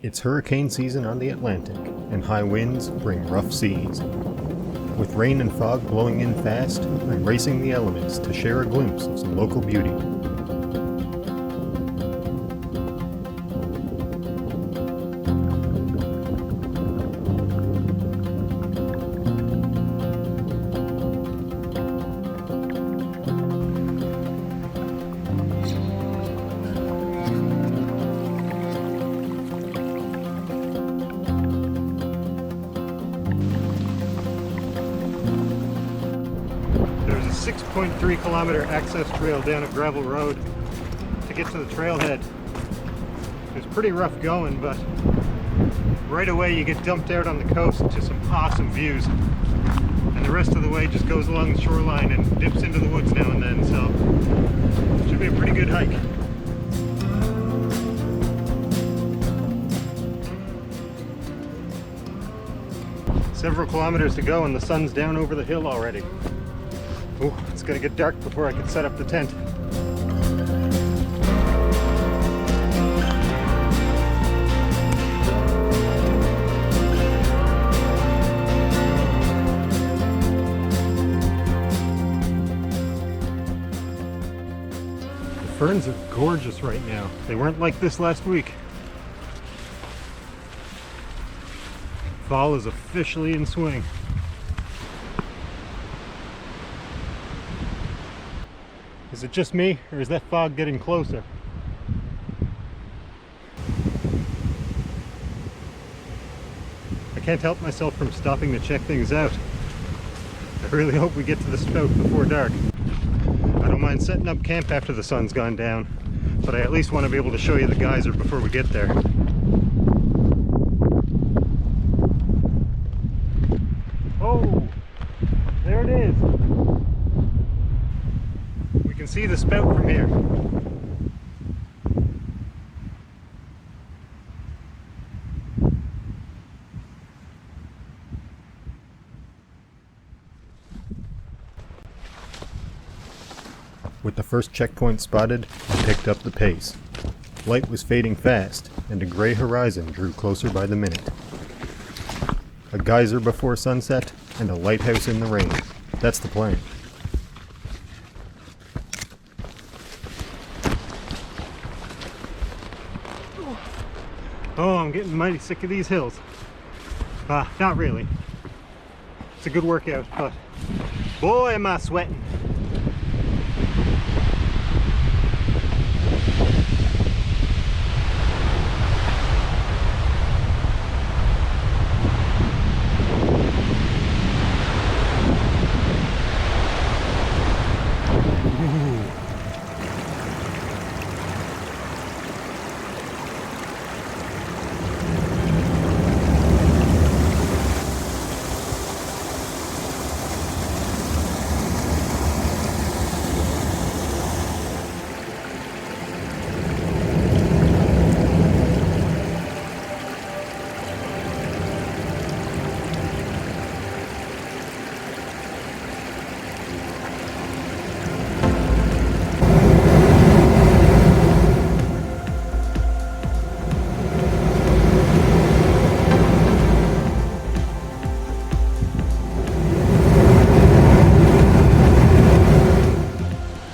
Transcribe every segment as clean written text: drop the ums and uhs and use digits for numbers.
It's hurricane season on the Atlantic, and high winds bring rough seas. With rain and fog blowing in fast, I'm racing the elements to share a glimpse of some local beauty. There's a 6.3 kilometer access trail down a gravel road to get to the trailhead. It's pretty rough going, but right away you get dumped out on the coast to some awesome views. And the rest of the way just goes along the shoreline and dips into the woods now and then, so it should be a pretty good hike. Several kilometers to go and the sun's down over the hill already. Ooh, it's gonna get dark before I can set up the tent. The ferns are gorgeous right now. They weren't like this last week. Fall is officially in swing. Is it just me, or is that fog getting closer? I can't help myself from stopping to check things out. I really hope we get to the spout before dark. I don't mind setting up camp after the sun's gone down, but I at least want to be able to show you the geyser before we get there. Oh, there it is. We can see the spout from here. With the first checkpoint spotted, I picked up the pace. Light was fading fast, and a gray horizon drew closer by the minute. A geyser before sunset, and a lighthouse in the rain. That's the plan. Oh, I'm getting mighty sick of these hills. Not really. It's a good workout, but boy am I sweating.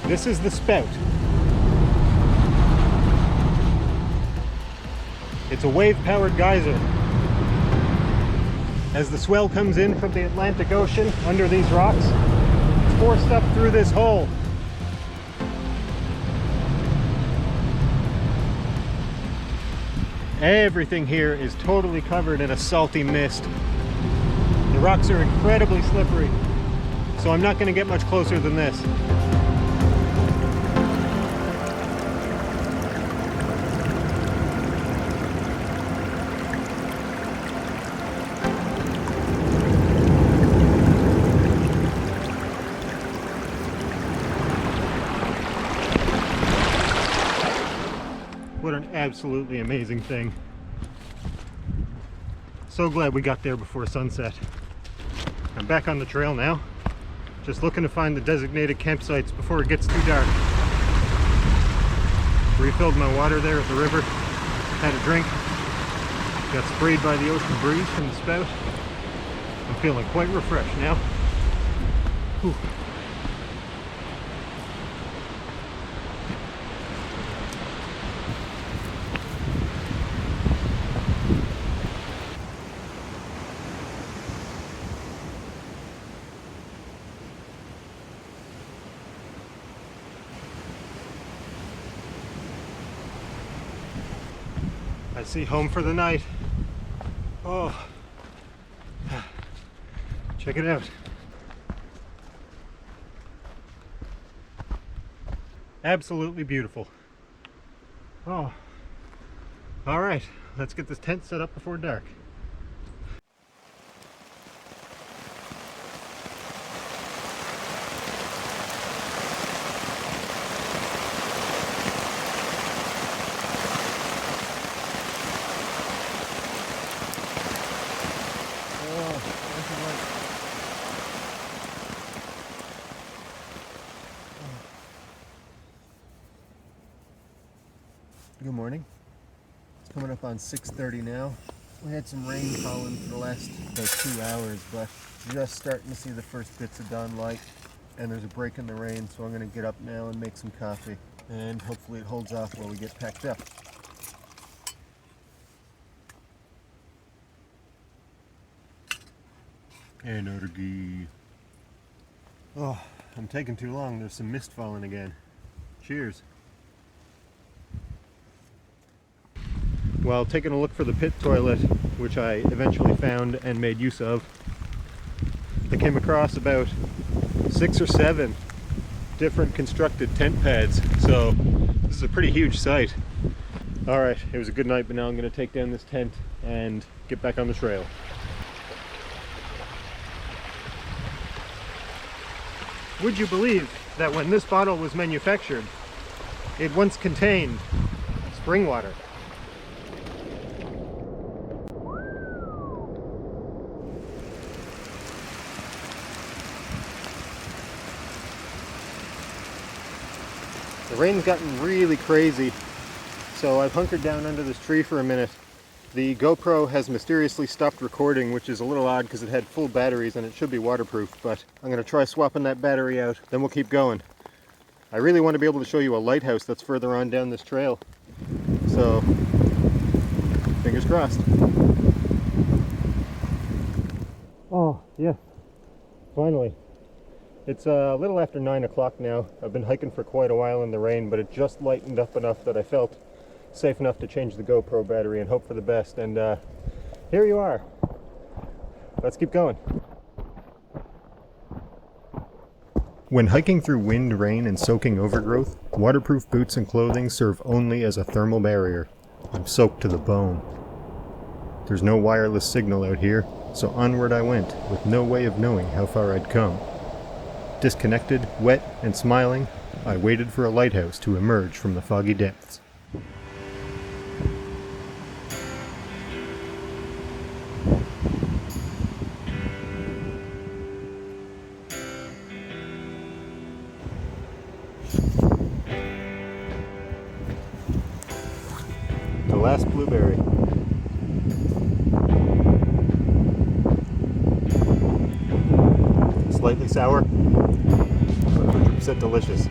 This is the spout. It's a wave-powered geyser. As the swell comes in from the Atlantic Ocean under these rocks, it's forced up through this hole. Everything here is totally covered in a salty mist. The rocks are incredibly slippery, so I'm not going to get much closer than this. What an absolutely amazing thing. So glad we got there before sunset. I'm back on the trail now, just looking to find the designated campsites before it gets too dark. Refilled my water there at the river, had a drink, Got sprayed by the ocean breeze from the spout. I'm feeling quite refreshed now. Whew. I see home for the night. Oh, check it out. Absolutely beautiful. Oh, all right, let's get this tent set up before dark. Good morning. It's coming up on 6:30 now. We had some rain falling for the last about 2 hours, but just starting to see the first bits of dawn light, and there's a break in the rain, so I'm going to get up now and make some coffee, and hopefully it holds off while we get packed up. Energy. Oh, I'm taking too long. There's some mist falling again. Cheers. While taking a look for the pit toilet, which I eventually found and made use of, I came across about 6 or 7 different constructed tent pads. So this is a pretty huge site. All right, it was a good night, but now I'm going to take down this tent and get back on the trail. Would you believe that when this bottle was manufactured, it once contained spring water? The rain's gotten really crazy, so I've hunkered down under this tree for a minute. The GoPro has mysteriously stopped recording, which is a little odd because it had full batteries and it should be waterproof, but I'm going to try swapping that battery out, then we'll keep going. I really want to be able to show you a lighthouse that's further on down this trail, so fingers crossed. Oh, yeah, finally. It's a little after 9 o'clock now. I've been hiking for quite a while in the rain, but it just lightened up enough that I felt safe enough to change the GoPro battery and hope for the best. And here you are. Let's keep going. When hiking through wind, rain, and soaking overgrowth, waterproof boots and clothing serve only as a thermal barrier. I'm soaked to the bone. There's no wireless signal out here, so onward I went, with no way of knowing how far I'd come. Disconnected, wet, and smiling, I waited for a lighthouse to emerge from the foggy depths. The last blueberry. Slightly sour, but 100% delicious.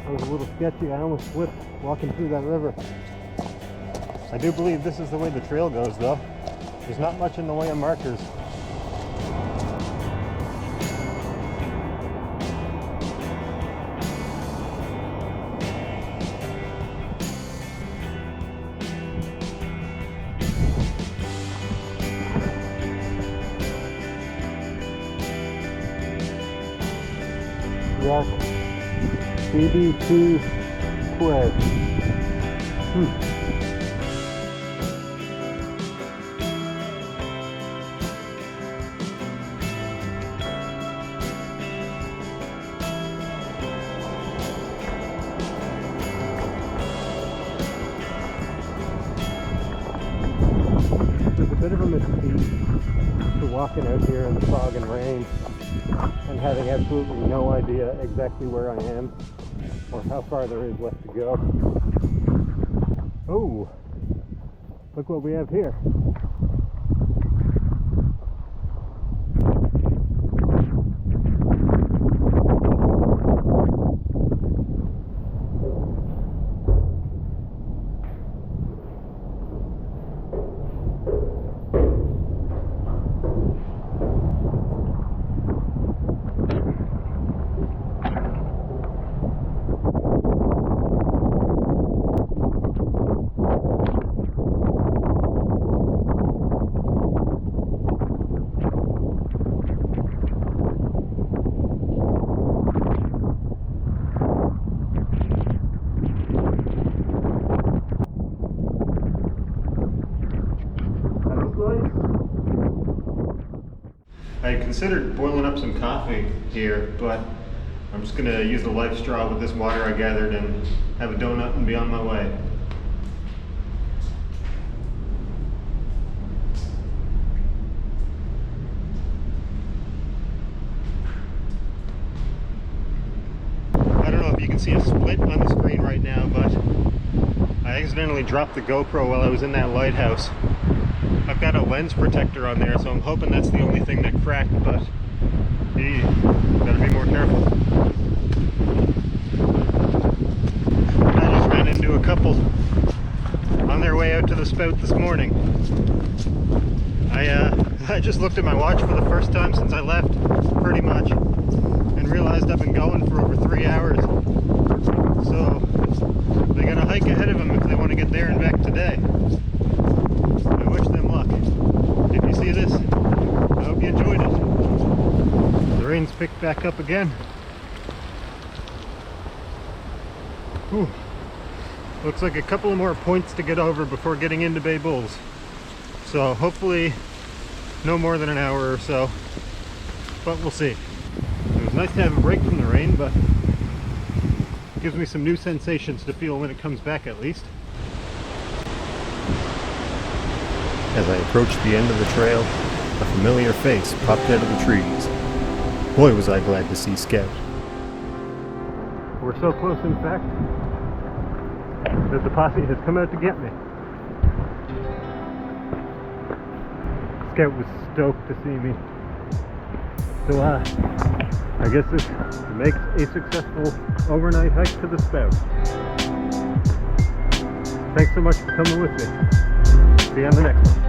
That was a little sketchy. I almost slipped walking through that river. I do believe this is the way the trail goes, though. There's not much in the way of markers. Yes, BB2 squared. walking out here in the fog and rain and having absolutely no idea exactly where I am or how far there is left to go. Oh, look what we have here. I considered boiling up some coffee here, but I'm just going to use the life straw with this water I gathered and have a donut and be on my way. I don't know if you can see a split on the screen right now, but I accidentally dropped the GoPro while I was in that lighthouse. I've got a lens protector on there, so I'm hoping that's the only thing that cracked, but gotta be more careful. I just ran into a couple on their way out to the spout this morning. I just looked at my watch for the first time since I left, pretty much, and realized I've been going for over 3 hours. So they got a hike ahead of them if they want to get there and back today. I wish them luck. If you see this, I hope you enjoyed it. The rain's picked back up again. Whew. Looks like a couple of more points to get over before getting into Bay Bulls. So hopefully no more than an hour or so, but we'll see. It was nice to have a break from the rain, but it gives me some new sensations to feel when it comes back at least. As I approached the end of the trail, a familiar face popped out of the trees. Boy, was I glad to see Scout. We're so close, in fact, that the posse has come out to get me. Scout was stoked to see me. So I guess this makes a successful overnight hike to the spout. Thanks so much for coming with me. See you on the next one.